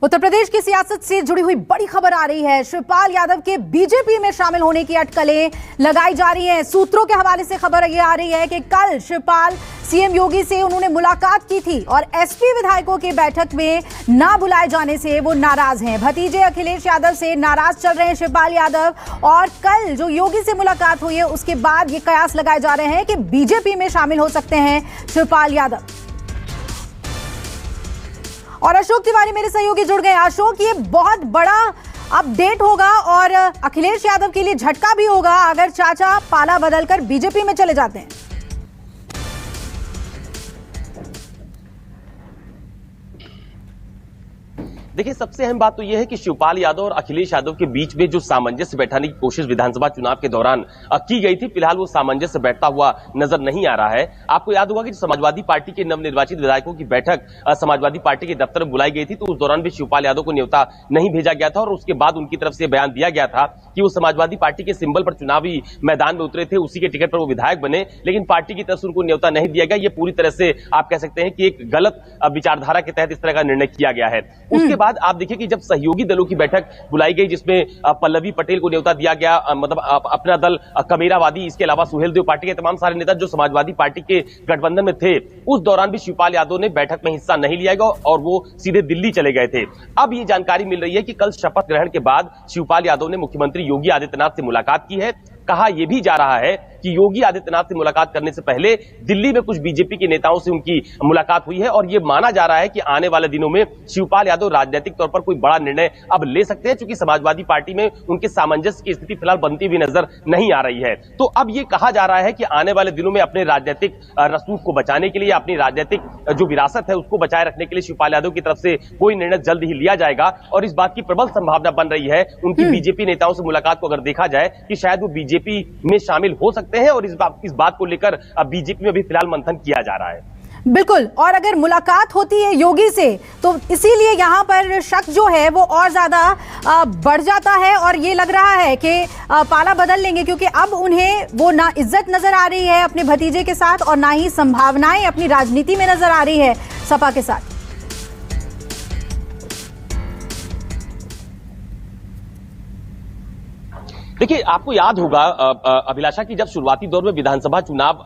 उत्तर प्रदेश की सियासत से जुड़ी हुई बड़ी खबर आ रही है। शिवपाल यादव के बीजेपी में शामिल होने की अटकलें लगाई जा रही हैं। सूत्रों के हवाले से खबर ये आ रही है कि कल शिवपाल सीएम योगी से उन्होंने मुलाकात की थी और एसपी विधायकों की बैठक में ना बुलाए जाने से वो नाराज हैं। भतीजे अखिलेश यादव से नाराज चल रहे हैं शिवपाल यादव, और कल जो योगी से मुलाकात हुई है उसके बाद ये कयास लगाए जा रहे हैं कि बीजेपी में शामिल हो सकते हैं शिवपाल यादव। और अशोक तिवारी मेरे सहयोगी जुड़ गए। अशोक, ये बहुत बड़ा अपडेट होगा और अखिलेश यादव के लिए झटका भी होगा अगर चाचा पाला बदलकर बीजेपी में चले जाते हैं। देखिए, सबसे अहम बात तो यह है कि शिवपाल यादव और अखिलेश यादव के बीच में जो सामंजस्य बैठाने की कोशिश विधानसभा चुनाव के दौरान की गई थी, फिलहाल वो सामंजस्य बैठता हुआ नजर नहीं आ रहा है। आपको याद होगा कि समाजवादी पार्टी के नवनिर्वाचित विधायकों की बैठक समाजवादी पार्टी के दफ्तर में बुलाई गई थी, तो उस दौरान भी शिवपाल यादव को न्योता नहीं भेजा गया था और उसके बाद उनकी तरफ से बयान दिया गया था कि वो समाजवादी पार्टी के सिंबल पर चुनावी मैदान में उतरे थे, उसी के टिकट पर वो विधायक बने, लेकिन पार्टी की तरफ से उनको न्योता नहीं दिया गया। ये पूरी तरह से आप कह सकते हैं कि एक गलत विचारधारा के तहत इस तरह का निर्णय किया गया है। उसके बाद आप देखिए कि जब सहयोगी दलों की बैठक बुलाई गई जिसमें पल्लवी पटेल को न्योता दिया गया, मतलब अपना दल कमेरावादी, इसके अलावा सुहेलदेव पार्टी के तमाम सारे नेता जो समाजवादी पार्टी के गठबंधन में थे, उस दौरान भी शिवपाल यादव ने बैठक में हिस्सा नहीं लिया और वो सीधे दिल्ली चले गए थे। अब ये जानकारी मिल रही है कि कल शपथ ग्रहण के बाद शिवपाल यादव ने मुख्यमंत्री योगी आदित्यनाथ से मुलाकात की है। कहा यह भी जा रहा है कि योगी आदित्यनाथ से मुलाकात करने से पहले दिल्ली में कुछ बीजेपी के नेताओं से उनकी मुलाकात हुई है और यह माना जा रहा है कि आने वाले दिनों में शिवपाल यादव राजनीतिक तौर पर कोई बड़ा निर्णय अब ले सकते हैं, क्योंकि समाजवादी पार्टी में उनके सामंजस्य की स्थिति फिलहाल बनती हुई नजर नहीं आ रही है। तो अब यह कहा जा रहा है कि आने वाले दिनों में अपने राजनीतिक रसूख को बचाने के लिए, अपनी राजनीतिक जो विरासत है उसको बनाए रखने के लिए शिवपाल यादव की तरफ से कोई निर्णय जल्द ही लिया जाएगा और इस बात की प्रबल संभावना बन रही है उनकी बीजेपी नेताओं से मुलाकात को अगर देखा जाए कि शायद वो बीजेपी में शामिल हो सकते हैं और इस बात को लेकर अब बीजेपी में भी फिलहाल मंथन किया जा रहा है। बिल्कुल, और अगर मुलाकात होती है योगी से तो इसीलिए यहां पर शक जो है वो और ज्यादा बढ़ जाता है और ये लग रहा है कि पाला बदल लेंगे, क्योंकि अब उन्हें वो ना इज्जत नजर आ रही है अपने भतीजे के साथ और ना ही संभावनाएं अपनी राजनीति में नजर आ रही है सपा के साथ। देखिए, आपको याद होगा अभिलाषा की जब शुरुआती दौर में विधानसभा चुनाव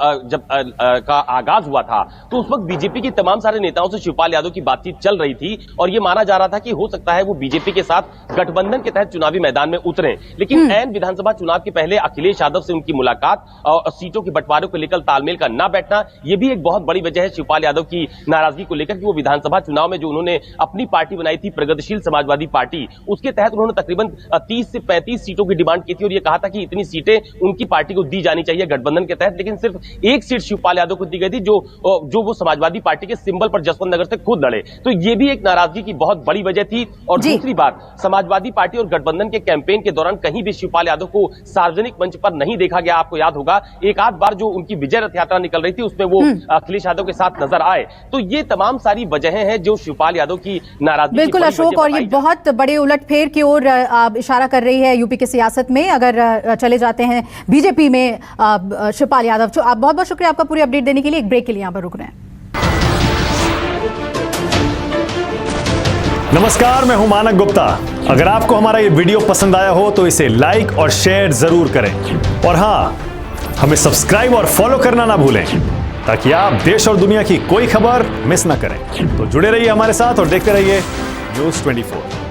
का आगाज हुआ था तो उस वक्त बीजेपी के तमाम सारे नेताओं से शिवपाल यादव की बातचीत चल रही थी और ये माना जा रहा था कि हो सकता है वो बीजेपी के साथ गठबंधन के तहत चुनावी मैदान में उतरे, लेकिन ऐन विधानसभा चुनाव के पहले अखिलेश यादव से उनकी मुलाकात और सीटों के बंटवारे को लेकर तालमेल का न बैठना, यह भी एक बहुत बड़ी वजह है शिवपाल यादव की नाराजगी को लेकर कि वो विधानसभा चुनाव में जो उन्होंने अपनी पार्टी बनाई थी प्रगतिशील समाजवादी पार्टी, उसके तहत उन्होंने तकरीबन 30 से 35 सीटों की डिमांड की और ये कहा था कि इतनी सीटें उनकी पार्टी को दी जानी चाहिए गठबंधन के तहत, लेकिन सिर्फ एक सीट शिवपाल यादव को दी गई थी जो वो समाजवादी पार्टी के सिंबल पर जसवंत नगर से खुद लड़े। तो ये भी एक नाराजगी की बहुत बड़ी वजह थी। और दूसरी बात, समाजवादी पार्टी और गठबंधन के कैंपेन के दौरान कहीं भी शिवपाल यादव को सार्वजनिक मंच पर नहीं देखा गया। आपको याद होगा एक आध बार जो उनकी विजय रथ यात्रा निकल रही थी उसमें वो अखिलेश यादव के साथ नजर आए। तो ये तमाम सारी वजहें हैं जो शिवपाल यादव की नाराजगी। बिल्कुल अशोक, और ये बहुत बड़े उलटफेर की ओर इशारा कर रही है यूपी की सियासत में अगर चले जाते हैं बीजेपी में शिवपाल यादव। तो आप बहुत बहुत शुक्रिया आपका पूरी अपडेट देने के लिए। एक ब्रेक के लिए यहां पर रुक रहे हैं। नमस्कार, मैं हूं मानक गुप्ता। अगर आपको हमारा ये वीडियो पसंद आया हो तो इसे लाइक और शेयर जरूर करें और हां, हमें सब्सक्राइब और फॉलो करना ना भूलें ताकि आप देश और दुनिया की कोई खबर मिस ना करें। तो जुड़े रहिए हमारे साथ और देखते रहिए न्यूज़ 24।